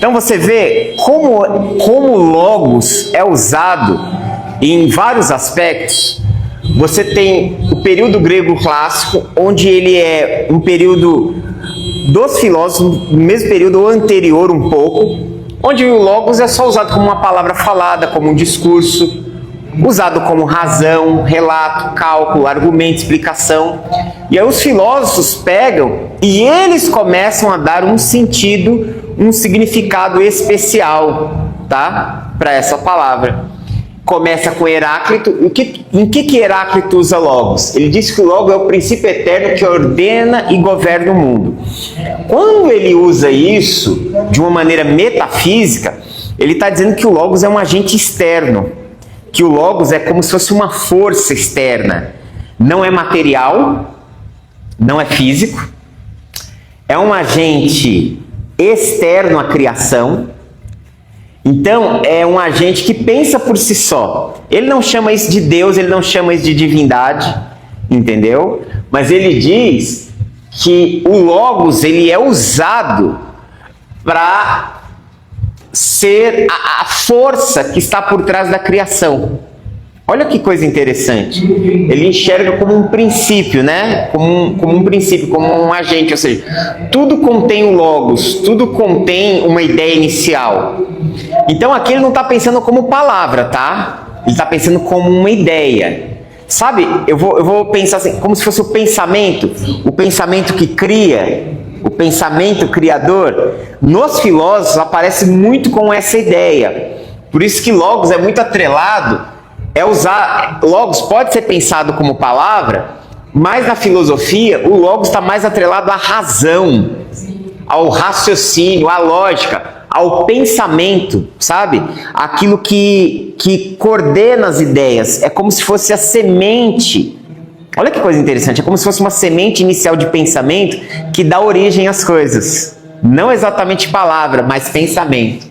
Então você vê como o logos é usado em vários aspectos. Você tem o período grego clássico, onde ele é um período dos filósofos, no mesmo período ou anterior um pouco, onde o logos é só usado como uma palavra falada, como um discurso, usado como razão, relato, cálculo, argumento, explicação. E aí os filósofos pegam e eles começam a dar um sentido, um significado especial, tá? Para essa palavra. Começa com Heráclito. Em que Heráclito usa logos? Ele diz que o logo é o princípio eterno que ordena e governa o mundo. Quando ele usa isso de uma maneira metafísica, ele está dizendo que o logos é um agente externo, que o logos é como se fosse uma força externa. Não é material, não é físico, é um agente externo à criação. Então, é um agente que pensa por si só. Ele não chama isso de Deus, ele não chama isso de divindade, entendeu? Mas ele diz que o logos, ele é usado para ser a força que está por trás da criação. Olha que coisa interessante. Ele enxerga como um princípio, né? Como um princípio, como um agente. Ou seja, tudo contém o logos, tudo contém uma ideia inicial. Então aqui ele não está pensando como palavra, tá? Ele está pensando como uma ideia. Sabe, eu vou pensar assim, como se fosse o pensamento que cria, o pensamento criador. Nos filósofos aparece muito com essa ideia. Por isso que logos é muito atrelado. Logos pode ser pensado como palavra, mas na filosofia o logos está mais atrelado à razão, ao raciocínio, à lógica, ao pensamento, sabe? Aquilo que coordena as ideias. É como se fosse a semente. Olha que coisa interessante, é como se fosse uma semente inicial de pensamento que dá origem às coisas. Não exatamente palavra, mas pensamento.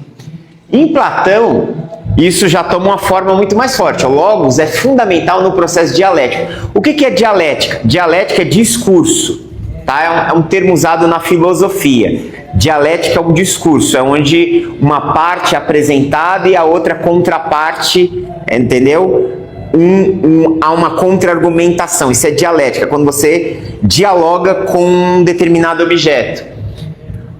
Em Platão, isso já toma uma forma muito mais forte. O logos é fundamental no processo dialético. O que é dialética? Dialética é discurso, tá? É um termo usado na filosofia. Dialética é um discurso, é onde uma parte é apresentada e a outra contraparte, entendeu? Há uma contra-argumentação. Isso é dialética, quando você dialoga com um determinado objeto.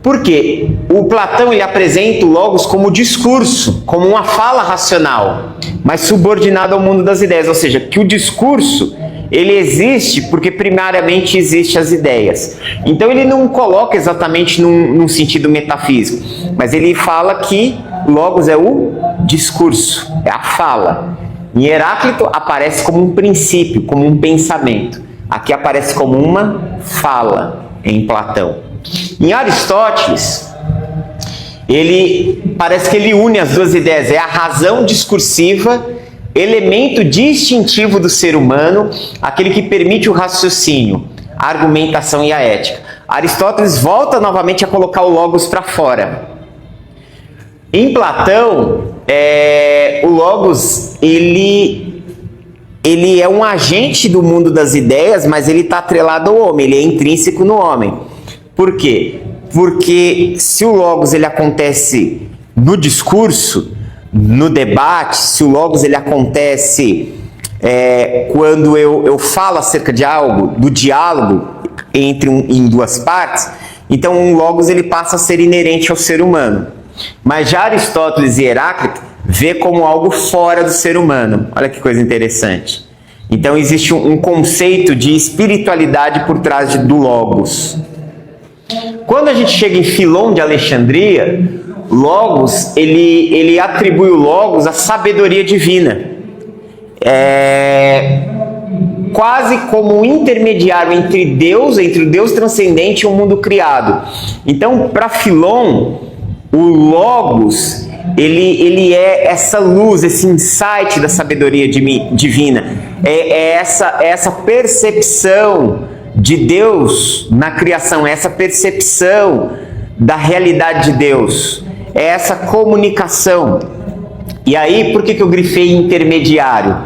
Por quê? O Platão ele apresenta o logos como discurso, como uma fala racional, mas subordinado ao mundo das ideias. Ou seja, que o discurso ele existe porque primariamente existem as ideias. Então ele não coloca exatamente num sentido metafísico, mas ele fala que logos é o discurso, é a fala. Em Heráclito aparece como um princípio, como um pensamento. Aqui aparece como uma fala em Platão. Em Aristóteles, parece que ele une as duas ideias. É a razão discursiva, elemento distintivo do ser humano, aquele que permite o raciocínio, a argumentação e a ética. Aristóteles volta novamente a colocar o logos para fora. Em Platão, o logos ele é um agente do mundo das ideias, mas ele está atrelado ao homem, ele é intrínseco no homem. Por quê? Porque se o logos ele acontece no discurso, no debate, se o logos ele acontece quando eu falo acerca de algo, do diálogo em duas partes, então o logos ele passa a ser inerente ao ser humano. Mas já Aristóteles e Heráclito vê como algo fora do ser humano. Olha que coisa interessante. Então existe um conceito de espiritualidade por trás do logos. Quando a gente chega em Filon de Alexandria, logos, ele atribui o logos à sabedoria divina. Quase como um intermediário entre o Deus transcendente e o mundo criado. Então, para Filon, o logos, ele é essa luz, esse insight da sabedoria divina. É essa percepção de Deus na criação, essa percepção da realidade de Deus, é essa comunicação. E aí, por que eu grifei intermediário?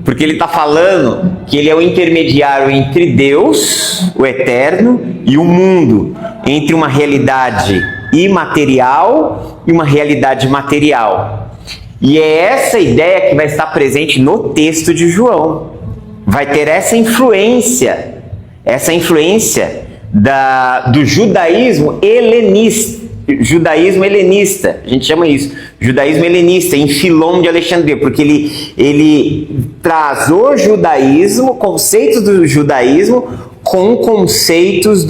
Porque ele está falando que ele é o intermediário entre Deus, o eterno, e o mundo, entre uma realidade imaterial e uma realidade material. E é essa ideia que vai estar presente no texto de João. Vai ter essa influência do judaísmo helenista, a gente chama isso, judaísmo helenista, em Filon de Alexandria, porque ele traz o judaísmo, conceitos do judaísmo, com conceitos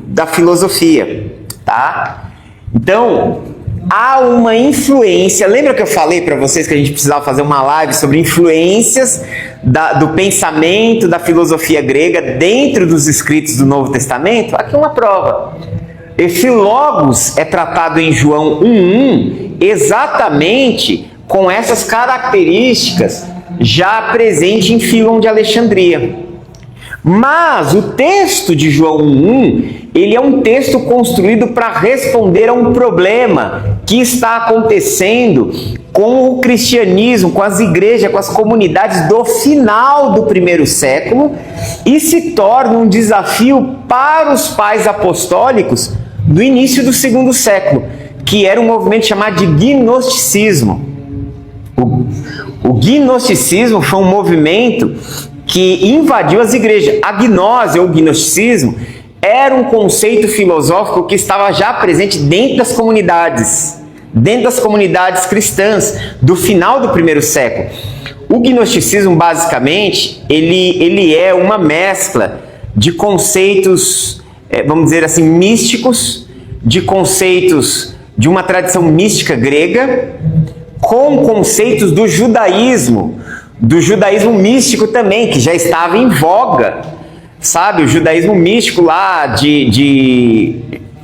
da filosofia, tá? Então, há uma influência, lembra que eu falei para vocês que a gente precisava fazer uma live sobre influências do pensamento, da filosofia grega dentro dos escritos do Novo Testamento? Aqui uma prova. Esse logos é tratado em João 1:1 exatamente com essas características já presentes em Filon de Alexandria. Mas o texto de João 1:1, ele é um texto construído para responder a um problema que está acontecendo com o cristianismo, com as igrejas, com as comunidades do final do primeiro século, e se torna um desafio para os pais apostólicos do início do segundo século, que era um movimento chamado de gnosticismo. O gnosticismo foi um movimento que invadiu as igrejas. A gnose ou gnosticismo era um conceito filosófico que estava já presente dentro das comunidades cristãs do final do primeiro século. O gnosticismo, basicamente, ele é uma mescla de conceitos, vamos dizer assim, místicos, de conceitos de uma tradição mística grega, com conceitos do judaísmo místico também, que já estava em voga, sabe? O judaísmo místico lá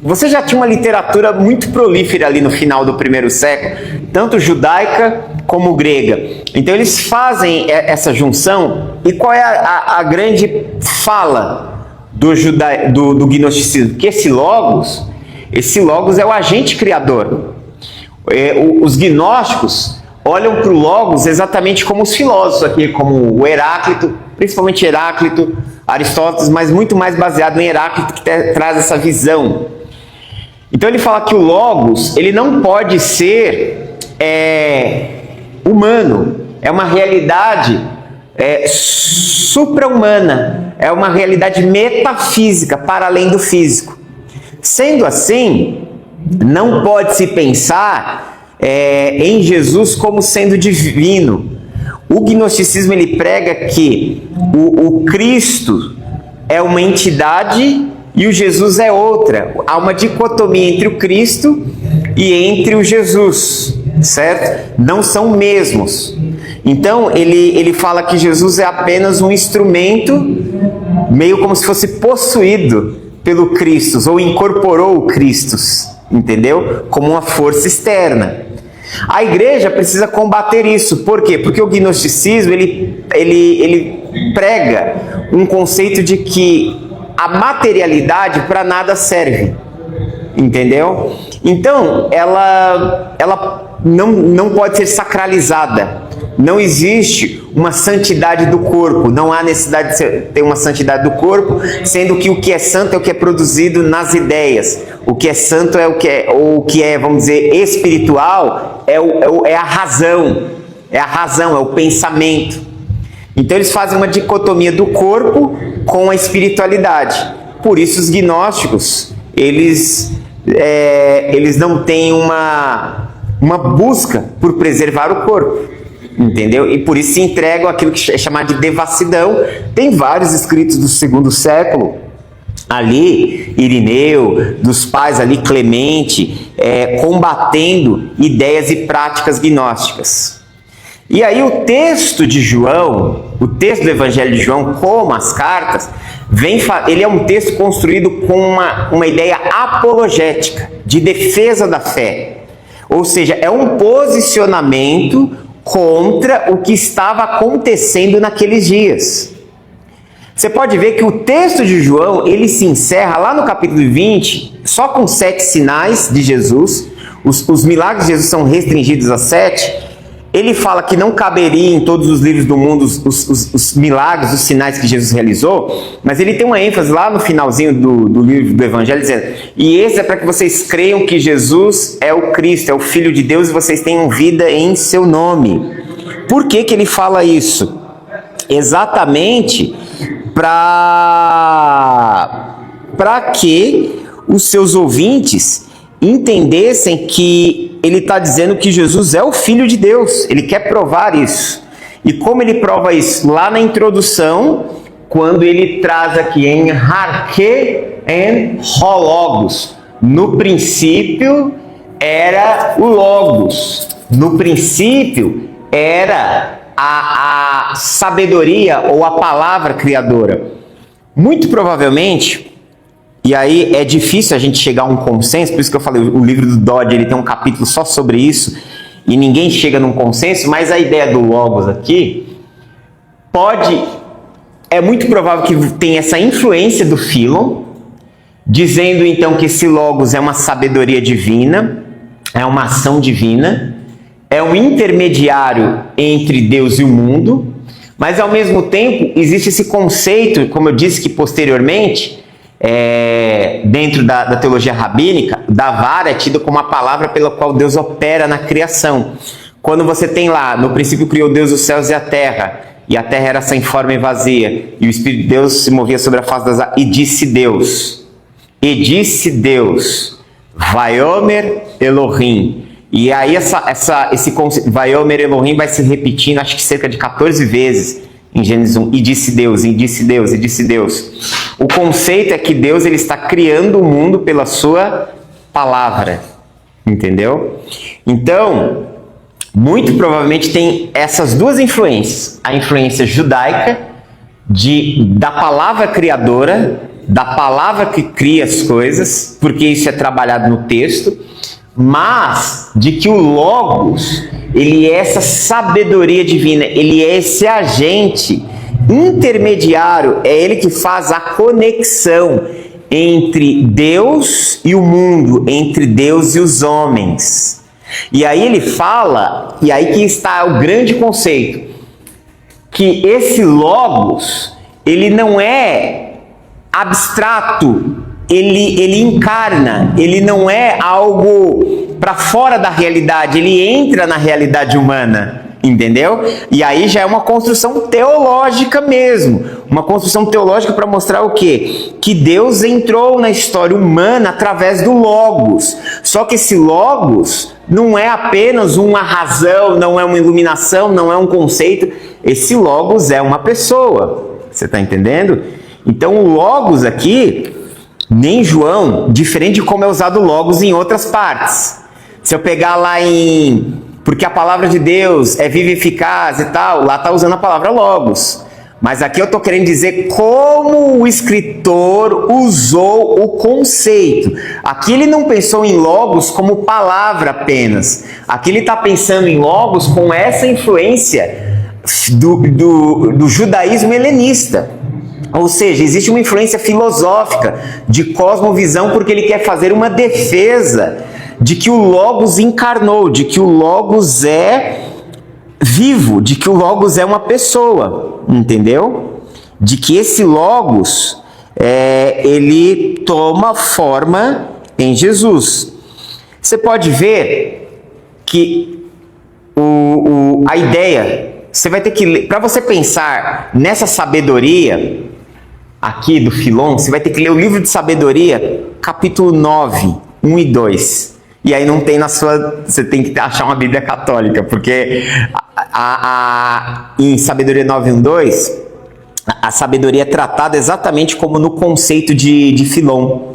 Você já tinha uma literatura muito prolífera ali no final do primeiro século, tanto judaica como grega. Então eles fazem essa junção, e qual é a grande fala do gnosticismo? Que esse logos é o agente criador. Os gnósticos olham para o logos exatamente como os filósofos aqui, como o Heráclito, principalmente Heráclito, Aristóteles, mas muito mais baseado em Heráclito, que traz essa visão. Então ele fala que o logos, ele não pode ser humano, é uma realidade supra-humana, é uma realidade metafísica, para além do físico. Sendo assim, não pode se pensar em Jesus como sendo divino. O gnosticismo ele prega que o Cristo é uma entidade e o Jesus é outra. Há uma dicotomia entre o Cristo e entre o Jesus, certo? Não são mesmos. Então ele fala que Jesus é apenas um instrumento, meio como se fosse possuído pelo Cristo, ou incorporou o Cristo, entendeu? Como uma força externa. A igreja precisa combater isso. Por quê? Porque o gnosticismo ele prega um conceito de que a materialidade para nada serve, entendeu? Então ela não pode ser sacralizada. Não existe uma santidade do corpo, não há necessidade de ter uma santidade do corpo, sendo que o que é santo é o que é produzido nas ideias. O que é santo é o que é, vamos dizer, espiritual, é a razão, é o pensamento. Então eles fazem uma dicotomia do corpo com a espiritualidade. Por isso os gnósticos, eles não têm uma busca por preservar o corpo, entendeu? E por isso se entregam aquilo que é chamado de devassidão. Tem vários escritos do segundo século, ali, Irineu, dos pais ali, Clemente, combatendo ideias e práticas gnósticas. E aí o texto de João, o texto do Evangelho de João, como as cartas, ele é um texto construído com uma ideia apologética, de defesa da fé. Ou seja, é um posicionamento contra o que estava acontecendo naqueles dias. Você pode ver que o texto de João, ele se encerra lá no capítulo 20, só com 7 sinais de Jesus. Os milagres de Jesus são restringidos a 7. ele fala que não caberia em todos os livros do mundo os milagres, os sinais que Jesus realizou, mas ele tem uma ênfase lá no finalzinho do livro do Evangelho, dizendo: e esse é para que vocês creiam que Jesus é o Cristo, é o Filho de Deus, e vocês tenham vida em seu nome. Por que que ele fala isso? Exatamente para que os seus ouvintes entendessem que ele está dizendo que Jesus é o Filho de Deus. Ele quer provar isso. E como ele prova isso? Lá na introdução, quando ele traz aqui em Arche en ho Logos. No princípio era o Logos. No princípio era a sabedoria ou a palavra criadora. Muito provavelmente, e aí é difícil a gente chegar a um consenso, por isso que eu falei, o livro do Dodge, ele tem um capítulo só sobre isso, e ninguém chega num consenso, mas a ideia do Logos aqui é muito provável que tenha essa influência do Philon, dizendo então que esse Logos é uma sabedoria divina, é uma ação divina, é um intermediário entre Deus e o mundo, mas ao mesmo tempo existe esse conceito, como eu disse que posteriormente, dentro da teologia rabínica, da vara é tida como a palavra pela qual Deus opera na criação. Quando você tem lá, no princípio criou Deus os céus e a terra era sem forma e vazia, e o Espírito de Deus se movia sobre a face das águas, e disse Deus, Vaiomer Elohim. E aí esse conceito, Vaiomer Elohim, vai se repetindo, acho que cerca de 14 vezes, em Gênesis 1, e disse Deus, e disse Deus, e disse Deus. O conceito é que Deus ele está criando o mundo pela sua palavra, entendeu? Então, muito provavelmente tem essas duas influências. A influência judaica, da palavra criadora, da palavra que cria as coisas, porque isso é trabalhado no texto, mas de que o Logos, ele é essa sabedoria divina, ele é esse agente intermediário, é ele que faz a conexão entre Deus e o mundo, entre Deus e os homens. E aí ele fala, e aí que está o grande conceito, que esse Logos, ele não é abstrato, ele encarna, ele não é algo para fora da realidade, ele entra na realidade humana, entendeu? E aí já é uma construção teológica mesmo, uma construção teológica para mostrar o quê? Que Deus entrou na história humana através do Logos, só que esse Logos não é apenas uma razão, não é uma iluminação, não é um conceito, esse Logos é uma pessoa, você está entendendo? Então o Logos aqui, nem João, diferente de como é usado o Logos em outras partes. Se eu pegar lá porque a palavra de Deus é viva e eficaz e tal, lá está usando a palavra Logos. Mas aqui eu estou querendo dizer como o escritor usou o conceito. Aqui ele não pensou em Logos como palavra apenas. Aqui ele está pensando em Logos com essa influência do judaísmo helenista. Ou seja, existe uma influência filosófica de cosmovisão, porque ele quer fazer uma defesa de que o Logos encarnou, de que o Logos é vivo, de que o Logos é uma pessoa, entendeu? De que esse Logos, ele toma forma em Jesus. Você pode ver que a ideia, você vai ter que ler, para você pensar nessa sabedoria aqui do Philon, você vai ter que ler o livro de sabedoria, capítulo 9, 1 e 2. E aí não tem você tem que achar uma Bíblia católica, porque em sabedoria 9, 1, 2, a sabedoria é tratada exatamente como no conceito de Philon.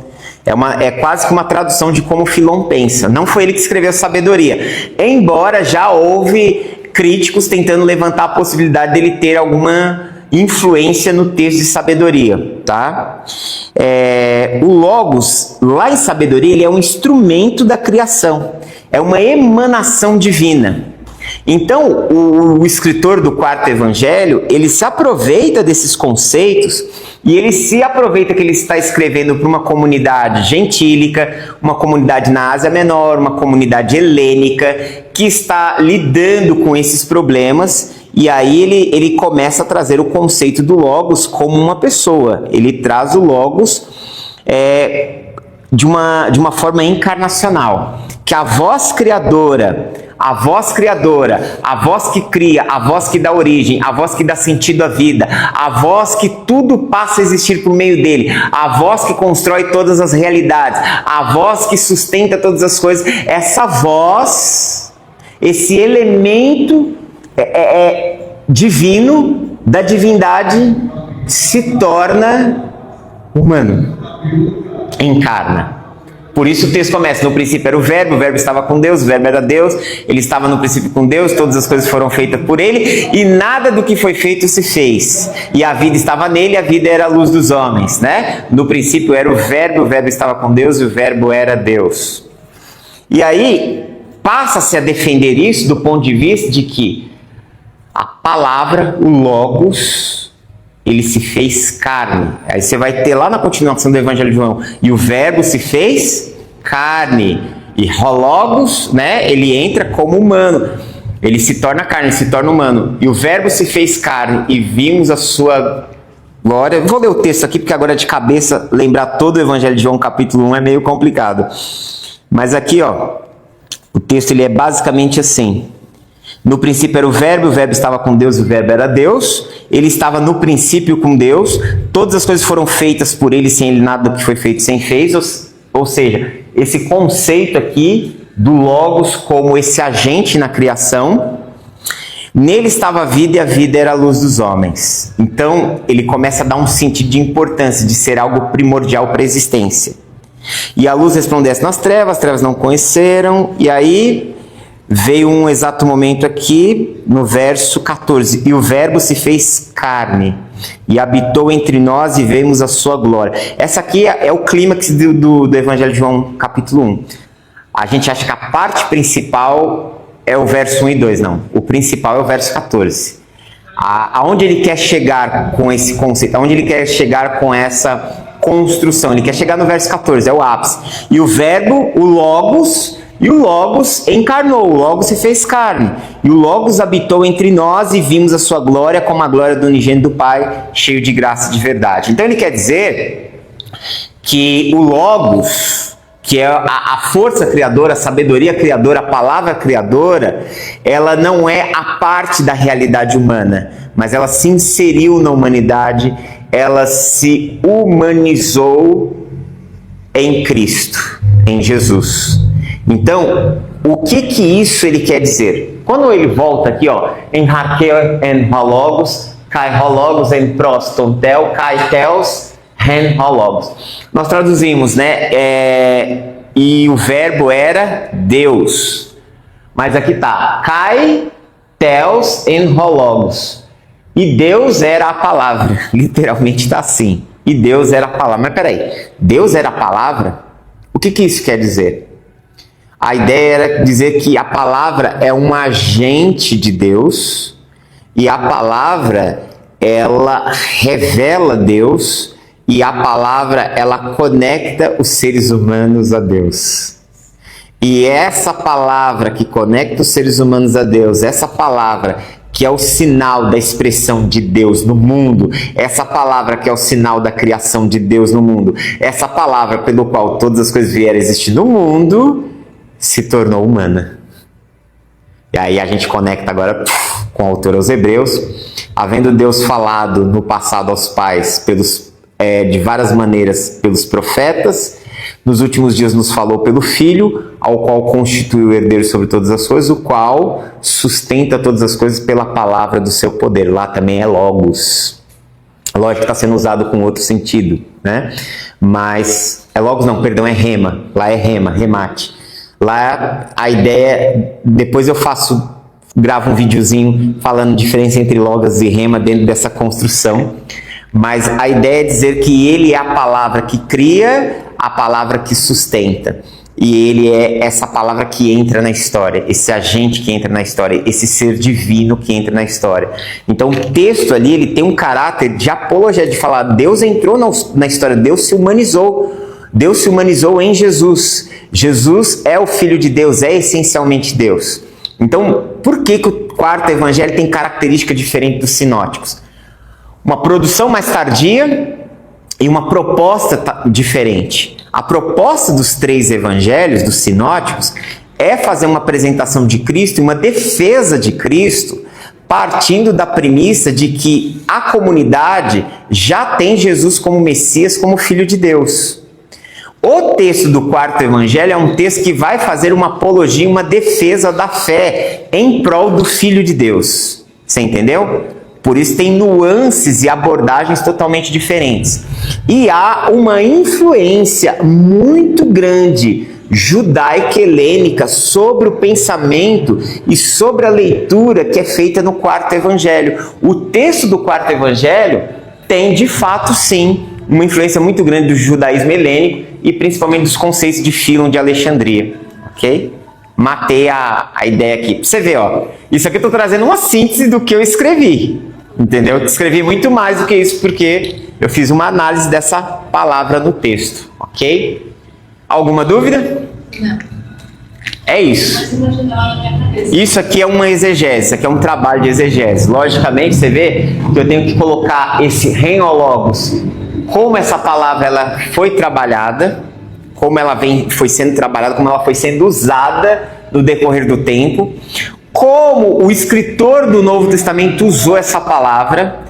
É quase que uma tradução de como Philon pensa. Não foi ele que escreveu a sabedoria, embora já houve críticos tentando levantar a possibilidade dele ter alguma influência no texto de sabedoria, tá? O Logos, lá em sabedoria, ele é um instrumento da criação, é uma emanação divina. Então, o escritor do quarto evangelho, ele se aproveita desses conceitos E ele se aproveita que ele está escrevendo para uma comunidade gentílica, uma comunidade na Ásia Menor, uma comunidade helênica, que está lidando com esses problemas, e aí ele começa a trazer o conceito do Logos como uma pessoa. Ele traz o Logos de uma forma encarnacional, que a voz criadora, a voz que cria, a voz que dá origem, a voz que dá sentido à vida, a voz que tudo passa a existir por meio dele, a voz que constrói todas as realidades, a voz que sustenta todas as coisas, essa voz, esse elemento divino, da divindade, se torna humano, encarna. Por isso o texto começa, no princípio era o verbo estava com Deus, o verbo era Deus, ele estava no princípio com Deus, todas as coisas foram feitas por ele, e nada do que foi feito se fez. E a vida estava nele, a vida era a luz dos homens, né? No princípio era o verbo estava com Deus, e o verbo era Deus. E aí, passa-se a defender isso do ponto de vista de que a palavra, o Logos, ele se fez carne. Aí você vai ter lá na continuação do Evangelho de João, e o verbo se fez carne. E Logos, né, ele entra como humano. Ele se torna carne, ele se torna humano. E o verbo se fez carne e vimos a sua glória. Vou ler o texto aqui, porque agora de cabeça, lembrar todo o Evangelho de João capítulo 1 é meio complicado. Mas aqui, ó, o texto ele é basicamente assim. No princípio era o verbo estava com Deus, o verbo era Deus, ele estava no princípio com Deus, todas as coisas foram feitas por ele, sem ele nada do que foi feito sem fez, ou seja, esse conceito aqui do Logos como esse agente na criação, nele estava a vida e a vida era a luz dos homens. Então ele começa a dar um sentido de importância, de ser algo primordial para a existência. E a luz resplandece nas trevas, as trevas não conheceram, e aí veio um exato momento aqui, no verso 14. E o verbo se fez carne, e habitou entre nós, e vemos a sua glória. Essa aqui é o clímax do Evangelho de João, capítulo 1. A gente acha que a parte principal é o verso 1 e 2, não. O principal é o verso 14. Aonde ele quer chegar com esse conceito, aonde ele quer chegar com essa construção, ele quer chegar no verso 14, é o ápice. E o verbo, o Logos, e o Logos encarnou, o Logos se fez carne, e o Logos habitou entre nós e vimos a sua glória como a glória do unigênito do Pai, cheio de graça e de verdade. Então ele quer dizer que o Logos, que é a força criadora, a sabedoria criadora, a palavra criadora, ela não é a parte da realidade humana, mas ela se inseriu na humanidade, ela se humanizou em Cristo, em Jesus. Então, o que isso ele quer dizer? Quando ele volta aqui, ó, em Raquel en Logos, kai Logos en prostontel, kai teos en Logos. Nós traduzimos, né? E o verbo era Deus. Mas aqui tá, kai teos en Logos. E Deus era a palavra. Literalmente está assim. E Deus era a palavra. Mas peraí, Deus era a palavra? O que isso quer dizer? A ideia era dizer que a palavra é um agente de Deus e a palavra ela revela Deus e a palavra ela conecta os seres humanos a Deus. E essa palavra que conecta os seres humanos a Deus, essa palavra que é o sinal da expressão de Deus no mundo, essa palavra que é o sinal da criação de Deus no mundo, essa palavra pelo qual todas as coisas vieram a existir no mundo, se tornou humana. E aí a gente conecta agora com o autor aos Hebreus, havendo Deus falado no passado aos pais de várias maneiras pelos profetas, nos últimos dias nos falou pelo Filho, ao qual constitui o herdeiro sobre todas as coisas, o qual sustenta todas as coisas pela palavra do seu poder. Lá também é Logos. Lógico que está sendo usado com outro sentido, né? Mas Logos não, perdão, é Rema. Lá é Rema, remate. Lá a ideia, depois eu gravo um videozinho falando a diferença entre Logos e Rema dentro dessa construção, mas a ideia é dizer que ele é a palavra que cria, a palavra que sustenta. E ele é essa palavra que entra na história, esse agente que entra na história, esse ser divino que entra na história. Então o texto ali, ele tem um caráter de apologia, de falar, Deus entrou na história, Deus se humanizou em Jesus. Jesus é o Filho de Deus, é essencialmente Deus. Então, por que o quarto evangelho tem característica diferente dos sinóticos? Uma produção mais tardia e uma proposta diferente. A proposta dos três evangelhos, dos sinóticos, é fazer uma apresentação de Cristo e uma defesa de Cristo, partindo da premissa de que a comunidade já tem Jesus como Messias, como Filho de Deus. O texto do quarto evangelho é um texto que vai fazer uma apologia, uma defesa da fé em prol do Filho de Deus. Você entendeu? Por isso tem nuances e abordagens totalmente diferentes. E há uma influência muito grande judaica helênica sobre o pensamento e sobre a leitura que é feita no quarto evangelho. O texto do quarto evangelho tem, de fato, sim, uma influência muito grande do judaísmo helênico e principalmente dos conceitos de Fílon de Alexandria. Ok? Matei a ideia aqui. Pra você ver, ó. Isso aqui eu estou trazendo uma síntese do que eu escrevi. Entendeu? Eu escrevi muito mais do que isso porque eu fiz uma análise dessa palavra no texto. Ok? Alguma dúvida? Não. É isso. Isso aqui é uma exegese, isso aqui é um trabalho de exegese. Logicamente, você vê que eu tenho que colocar esse reinologos, como essa palavra ela foi trabalhada, como ela foi sendo trabalhada, como ela foi sendo usada no decorrer do tempo, como o escritor do Novo Testamento usou essa palavra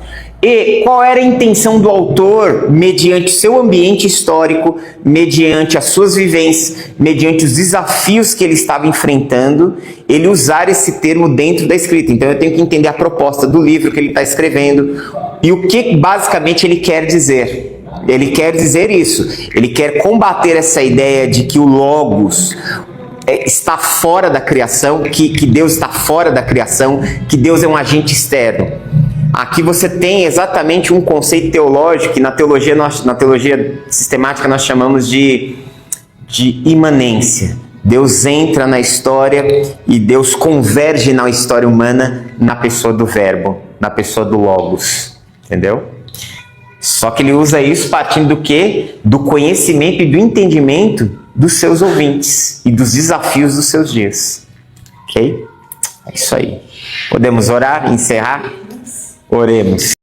e qual era a intenção do autor mediante seu ambiente histórico, mediante as suas vivências, mediante os desafios que ele estava enfrentando, ele usar esse termo dentro da escrita. Então eu tenho que entender a proposta do livro que ele está escrevendo e o que basicamente ele quer dizer. Ele quer dizer isso, ele quer combater essa ideia de que o Logos está fora da criação, que Deus está fora da criação, que Deus é um agente externo. Aqui você tem exatamente um conceito teológico que na teologia sistemática nós chamamos de imanência. Deus entra na história e Deus converge na história humana na pessoa do verbo, na pessoa do Logos. Entendeu? Só que ele usa isso partindo do quê? Do conhecimento e do entendimento dos seus ouvintes e dos desafios dos seus dias. Ok? É isso aí. Podemos orar e encerrar? Oremos.